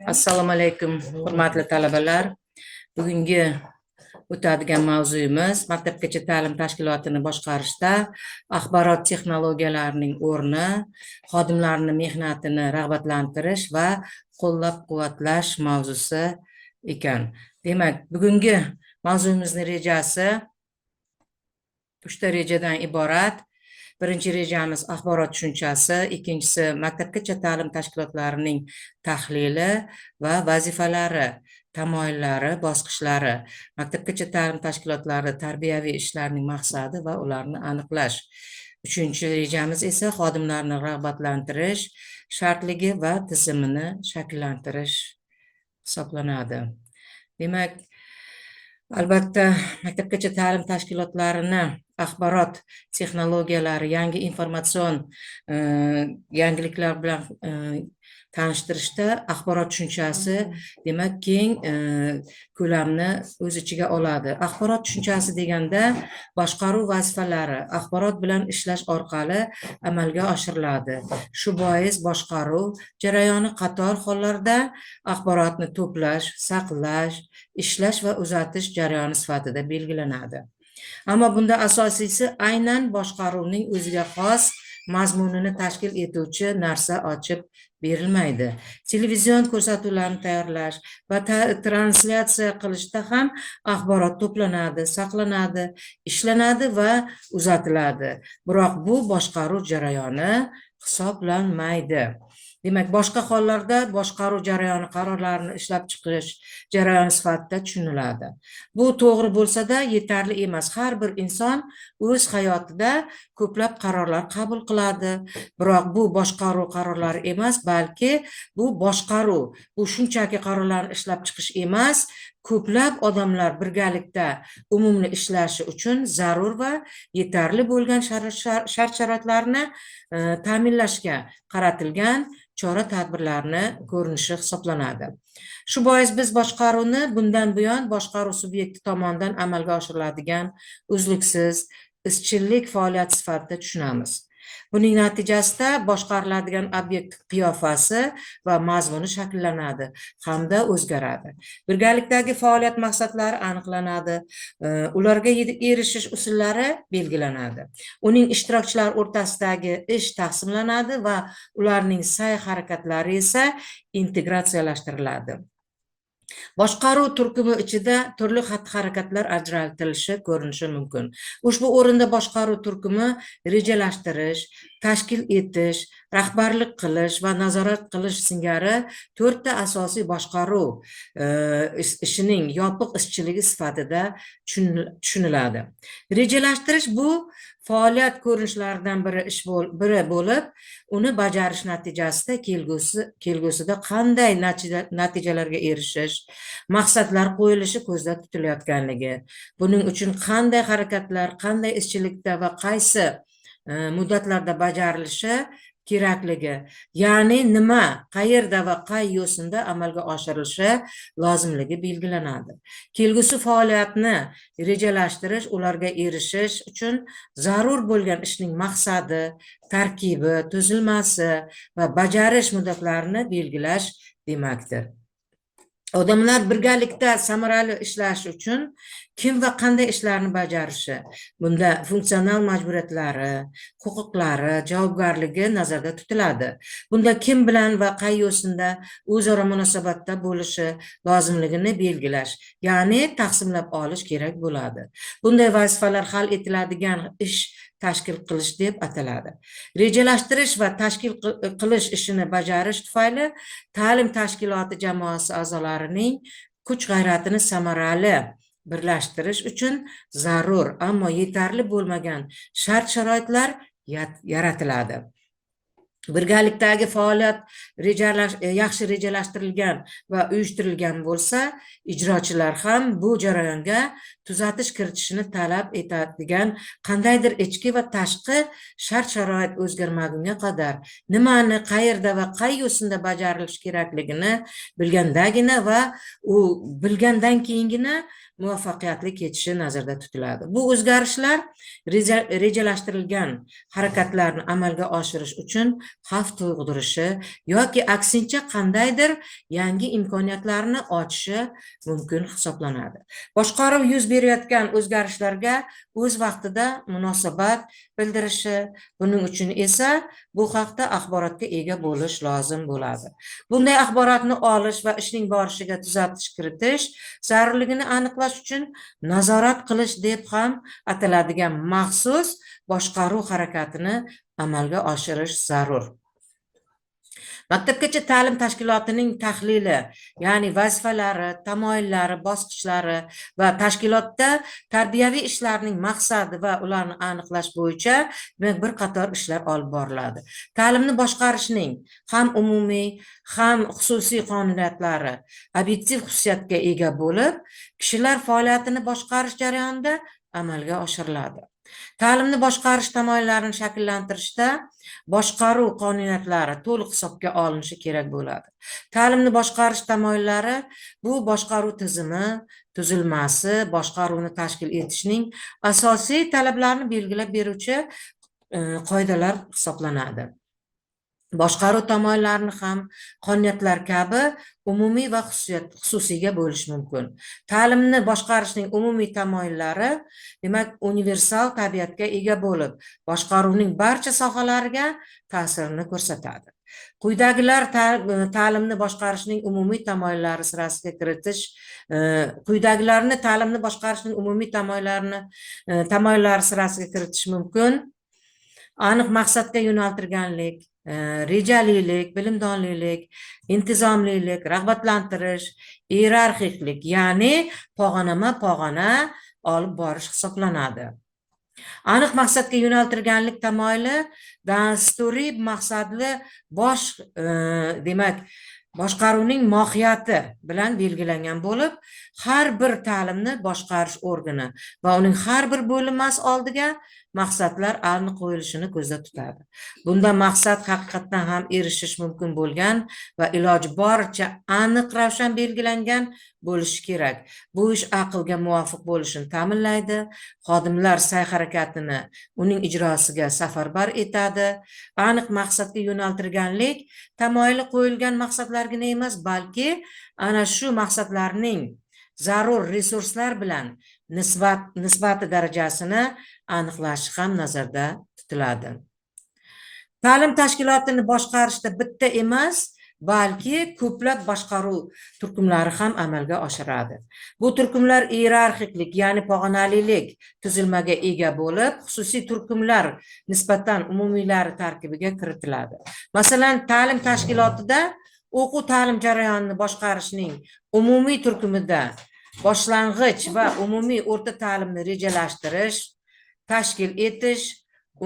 Assalomu alaykum, hurmatli talabalar. Bugungi o'tadigan mavzuyimiz maktabgacha ta'lim tashkilotini boshqarishda axborot texnologiyalarining o'rni, xodimlarning mehnatini rag'batlantirish va qo'llab-quvvatlash mavzusi ekan. Demak, bugungi mavzuyimizning rejasi 3 ta rejadan iborat. Birinchi rejamiz axborot tushunchasi, ikkinchisi maktabgacha ta'lim tashkilotlarining tahlili va vazifalari, tamoyillari, bosqichlari, maktabgacha ta'lim tashkilotlari tarbiyaviy ishlarining maqsadi va ularni aniqlash. Uchinchi rejamiz esa xodimlarni rag'batlantirish shartligi va tizimini shakllantirish hisoblanadi. Demak, albatta, maktabgacha ta'lim tashkilotlarini axborot texnologiyalari, yangi informatsion yangiliklar bilan tanishtirishda axborot tushunchasi demak keng ko'lamni o'z ichiga oladi. Axborot tushunchasi deganda boshqaruv vazifalari axborot bilan ishlash orqali amalga oshiriladi. Shu bois boshqaruv jarayoni qator hollarda axborotni to'plash, saqlash, ishlash va uzatish jarayoni sifatida belgilanadi. Ammo bunda asosiysi aynan boshqaruvning o'ziga xos mazmunini tashkil etuvchi narsa ochib berilmaydi. Televizion ko'rsatuvlarni tayyorlash va translyatsiya qilishda ham axborot to'planadi, saqlanadi, ishlanadi va uzatiladi. Biroq bu boshqaruv jarayoni hisoblanmaydi. Demak, boshqa hollarda boshqaruv jarayoni qarorlarini ishlab chiqish jarayoni sifatida tushuniladi. Bu to'g'ri bo'lsa-da, yetarli emas. Har bir inson o'z hayotida ko'plab qarorlar qabul qiladi. Biroq bu boshqaruv qarorlari emas, balki bu boshqaruv. Bu shunchaki qarorlarni ishlab chiqish emas, ko'plab odamlar birgalikda umumni ishlashi uchun zarur va yetarli bo'lgan shart-sharoitlarni ta'minlashga qaratilgan chora-tadbirlarni ko'rinishi hisoblanadi. Shu bois biz boshqaruvni bundan buyon boshqaruv subyekti tomonidan amalga oshiriladigan uzluksiz izchillik faoliyati sifatida tushunamiz. Buning natijasida boshqariladigan obyekt qiyofasi va mazmuni shakllanadi hamda o'zgaradi. Birgalikdagi faoliyat maqsadlari aniqlanadi, ularga erishish usullari belgilanadi. Uning ishtirokchilari o'rtasidagi ish taqsimlanadi va ularning sa'y-harakatlari esa integratsiyalashtiriladi. Boshqaruv turkumi ichida turli xatti-harakatlar ajratilishi ko'rinishi mumkin. Ushbu o'rinda boshqaruv turkumi rejalashtirish, tashkil etish, rahbarlik qilish va nazorat qilish singari 4 ta asosiy boshqaruv ishining yopiq ishchiligi sifatida tushuniladi. Rejalashtirish bu faoliyat ko'rinishlaridan biri bo'lib, uni bajarish natijasida kelgusida qanday natijalarga erishish, maqsadlar qo'yilishi ko'zda tutilayotganligi, buning uchun qanday harakatlar, qanday izchillikda va qaysi muddatlarda bajarilishi kerakligi, ya'ni nima, qayerda va qay yo'sinda amalga oshirilishi lozimligi belgilanadi. Kelgusi faoliyatni rejalashtirish, ularga erishish uchun zarur bo'lgan ishning maqsadi, tarkibi, tuzilmasi va bajarish muddatlarini belgilash demakdir. Odamlar birgalikda samarali ishlash uchun kim va qanday ishlarni bajarishi, bunda funksional majburiyatlari, huquqlari, javobgarligi nazarda tutiladi. Bunda kim bilan va qay yo'sinda o'zaro munosabatda bo'lishi lozimligini belgilash, ya'ni taqsimlab olish kerak bo'ladi. Bunday vazifalar hal etiladigan ish tashkil qilish deb ataladi. Rejalashtirish va tashkil qilish ishini bajarish tufayli ta'lim tashkiloti jamoasi a'zolarining kuch-g'ayratini samarali birlashtirish uchun zarur, ammo yetarli bo'lmagan shart-sharoitlar yaratiladi. Birgalikdagi faoliyat yaxshi rejalashtirilgan va uyushtirilgan bo'lsa, ijrochilar ham bu jarayonga tuzatish kiritishni talab etadigan qandaydir ichki va tashqi shart-sharoit o'zgarmagunga qadar nimani, qayerda va qay yo'sinda bajarilishi kerakligini bilgandagina va u bilgandan keyingina muvaffaqiyatli ketishi nazarda tutiladi. Bu o'zgarishlar rejalashtirilgan harakatlarni amalga oshirish uchun xavf tug'dirishi yoki aksincha qandaydir yangi imkoniyatlarni ochishi mumkin hisoblanadi. Boshqaruv yuz berayotgan o'zgarishlarga o'z vaqtida munosabat bildirishi, buning uchun esa bu haqda axborotga ega bo'lish lozim bo'ladi. Bunday axborotni olish va ishning borishiga tuzatish kiritish zarurligini aniqlash uchun nazorat qilish deb ham ataladigan maxsus boshqaruv harakatini amalga oshirish zarur. Maktabgacha ta'lim tashkilotining tahlili, ya'ni vazifalari, tamoyillari, bosqichlari va tashkilotda tarbiyaviy ishlarning maqsadi va ularni aniqlash bo'yicha bir qator ishlar olib boriladi. Ta'limni boshqarishning ham umumiy, ham xususiy qonuniyatlari obyektiv xususiyatga ega bo'lib, kishilar faoliyatini boshqarish jarayonida amalga oshiriladi. Ta'limni boshqarish tamoyillarini shakllantirishda boshqaruv qonuniyatlari to'liq hisobga olinishi kerak bo'ladi. Ta'limni boshqarish tamoyillari bu boshqaruv tizimi, tuzilmasi, boshqaruvni tashkil etishning asosiy talablarini belgilab beruvchi qoidalar hisoblanadi. Boshqaruv tamoyillarini ham qonuniyatlar kabi umumiy va xususiyga bo'lish mumkin. Ta'limni boshqarishning umumiy tamoyillari, demak, universal tabiatga ega bo'lib, boshqaruvning barcha sohalariga ta'sirini ko'rsatadi. Quyidagilar ta'limni boshqarishning umumiy tamoyillari sirasiga kiritish, quyidagilarni ta'limni boshqarishning umumiy tamoyillari sirasiga kiritish mumkin. Aniq maqsadga yo'naltirganlik, rejalilik, bilimdonlik, intizomlilik, rag'batlantirish, iyerarxiklik, ya'ni pog'onama-pog'ona olib borish hisoblanadi. Aniq maqsadga yo'naltirganlik tamoyili dasturiy maqsadli demak, boshqaruvning mohiyati bilan belgilangan bo'lib, har bir ta'limni boshqarish organi va uning har bir bo'linmasi oldiga maqsadlar aniq qo'yilishini ko'zda tutadi. Bunda maqsad haqiqatdan ham erishish mumkin bo'lgan va iloji boricha aniq ravshan belgilangan bo'lishi kerak. Bu ish aqlga muvofiq bo'lishini ta'minlaydi, xodimlar sa'y-harakatini uning ijrosiga safarbar etadi. Aniq maqsadga yo'naltirganlik tamoyili qo'yilgan maqsadlargina emas, balki ana shu maqsadlarning zarur resurslar bilan nisbati darajasini aniqlashi ham nazarda tutiladi. Ta'lim tashkilotini boshqarishda bitta emas, balki ko'plab boshqaruv turkumlari ham amalga oshiradi. Bu turkumlar iyerarxiklik, ya'ni pog'onalilik tuzilmaga ega bo'lib, xususiy turkumlar nisbatan umumiylari tarkibiga kiritiladi. Masalan, ta'lim tashkilotida o'quv ta'lim jarayonini boshqarishning umumiy turkumida boshlang'ich va umumiy o'rta ta'limni rejalashtirish, tashkil etish,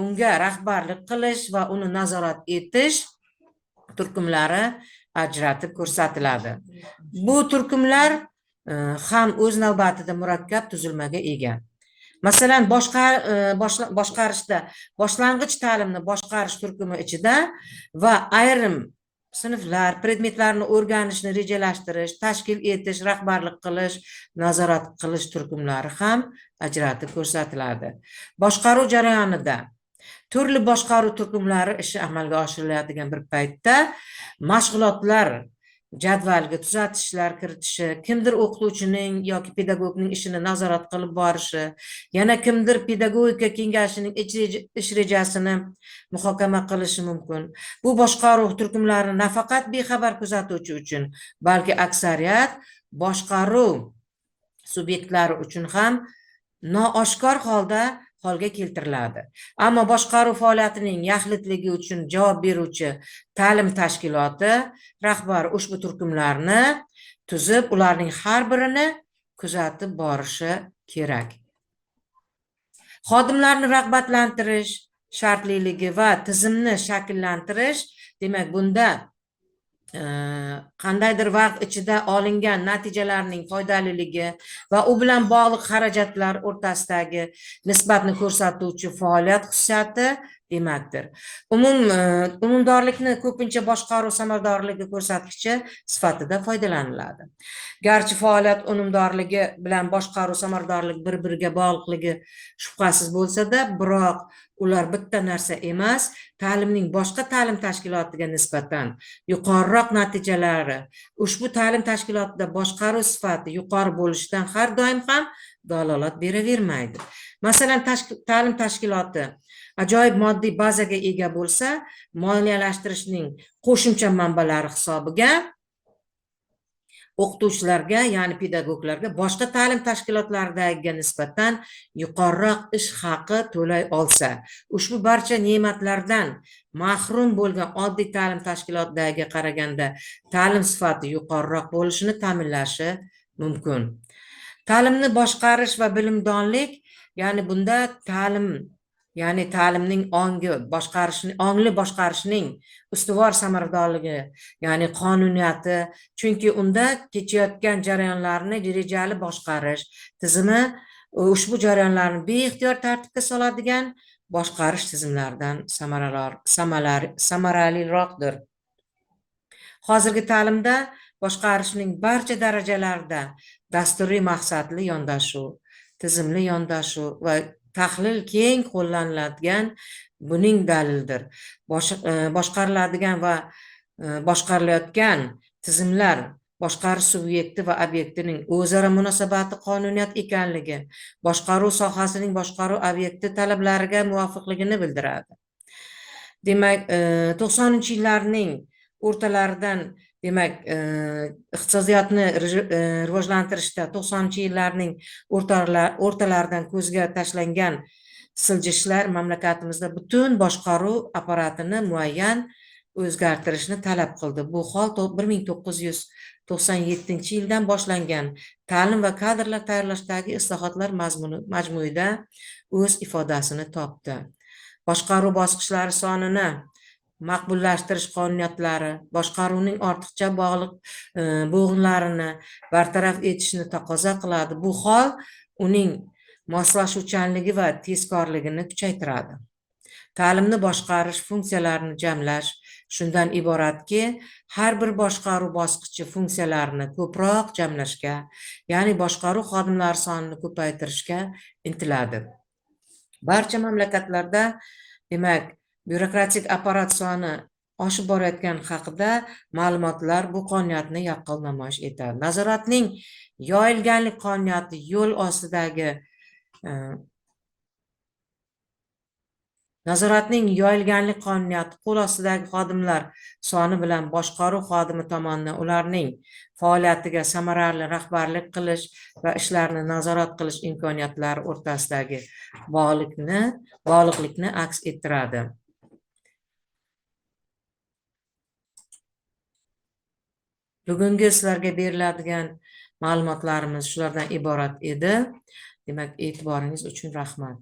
unga rahbarlik qilish va uni nazorat etish turkumlari ajratib ko'rsatiladi. Bu turkumlar ham o'z navbatida murakkab tuzilmaga ega. Masalan, boshqarishda boshlang'ich ta'limni boshqarish turkumi ichida va ayrim sinflar, predmetlarni o'rganishni rejalashtirish, tashkil etish, rahbarlik qilish, nazorat qilish turkumlari ham ajratib ko'rsatiladi. Boshqaruv jarayonida turli boshqaruv turkumlari ishi amalga oshiriladigan bir paytda mashg'ulotlar jadvalga tuzatishlar kiritishi, kimdir o'qituvchining yoki pedagogning ishini nazorat qilib borishi, yana kimdir pedagogika kengashining ish rejasini muhokama qilishi mumkin. Bu boshqaruv turkumlarini nafaqat bexabar kuzatuvchi uchun, balki aksariyat boshqaruv subyektlari uchun ham nooshkor holga keltiriladi. Ammo boshqaruv faoliyatining yaxlitligi uchun javob beruvchi ta'lim tashkiloti rahbari ushbu turkumlarni tuzib, ularning har birini kuzatib borishi kerak. Xodimlarni rag'batlantirish shartliligi va tizimni shakllantirish, demak, bunda qandaydir vaqt ichida olingan natijalarning foydaliligi va u bilan bog'liq xarajatlar o'rtasidagi nisbatni ko'rsatuvchi faoliyat xususiyati demakdir. Umumdorlikni ko'pincha boshqaruv samaradorligi ko'rsatkichi sifatida foydalaniladi. Garchi faoliyat unumdorligi bilan boshqaruv samaradorligi bir-biriga bog'liqligi shubhasiz bo'lsa-da, biroq ular bitta narsa emas. Ta'limning boshqa ta'lim tashkilotiga nisbatan yuqoriroq natijalari ushbu ta'lim tashkilotida boshqaruv sifati yuqori bo'lishidan har doim ham dalolat beravermaydi. Masalan, ta'lim tashkiloti ajoyib moddiy bazaga ega bo'lsa, moliyalashtirishning qo'shimcha manbalari hisobiga o'qituvchilarga, ya'ni pedagoglarga boshqa ta'lim tashkilotlaridagi nisbatan yuqoriroq ish haqi to'lay olsa, ushbu barcha ne'matlardan mahrum bo'lgan oddiy ta'lim tashkilotidagiga qaraganda ta'lim sifati yuqoriroq bo'lishini ta'minlashi mumkin. Ta'limni boshqarish va bilimdonlik, ya'ni bunda ta'limning ongli boshqarishning ustuvor samaradorligi, ya'ni qonuniyati, chunki unda kechayotgan jarayonlarni rejali boshqarish tizimi ushbu jarayonlarni beixtiyor tartibga soladigan boshqarish tizimlaridan samaraliroqdir. Hozirgi ta'limda boshqarishning barcha darajalarida dasturiy maqsadli yondashuv, tizimli yondashuv va tahlil keng qo'llaniladigan buning dalilidir. Boshqariladigan va boshqarilayotgan tizimlar boshqarish subyekti va obyektining o'zaro munosabati qonuniyat ekanligi, boshqaruv sohasining boshqaruv obyekti talablariga muvofiqligini bildiradi. Demak, 90-yillarning o'rtalaridan, demak, iqtisodiyotni rivojlantirishda 90-yillarning o'rtalaridan ko'zga tashlangan siljishlar mamlakatimizda butun boshqaruv apparatini muayyan o'zgartirishni talab qildi. Bu hol 1997-yildan boshlangan ta'lim va kadrlar tayyorlashdagi islohotlar majmuida o'z ifodasini topdi. Boshqaruv bosqichlari sonini maqbullashtirish qonuniyatlari boshqaruvning ortiqcha bo'g'inlarini bartaraf etishni taqozo qiladi. Bu hol uning moslashuvchanligi va tezkorligini kuchaytiradi. Ta'limni boshqarish funksiyalarini jamlash shundan iboratki, har bir boshqaruv bosqichi funksiyalarini ko'proq jamlashga, ya'ni boshqaruv xodimlari sonini ko'paytirishga intiladi. Barcha mamlakatlarda, demak, byurokratik apparat soni oshib borayotgani haqida ma'lumotlar bu qonuniyatni yaqqol namoyish etadi. Nazoratning yoyilganlik qonuniyati yo'l ostidagi qo'l ostidagi xodimlar soni bilan boshqaruv xodimi tomonidan ularning faoliyatiga samarali rahbarlik qilish va ishlarni nazorat qilish imkoniyatlari o'rtasidagi bog'liqlikni aks ettiradi. Bugungi sizlarga beriladigan ma'lumotlarimiz shulardan iborat edi. Demak, e'tiboringiz uchun rahmat.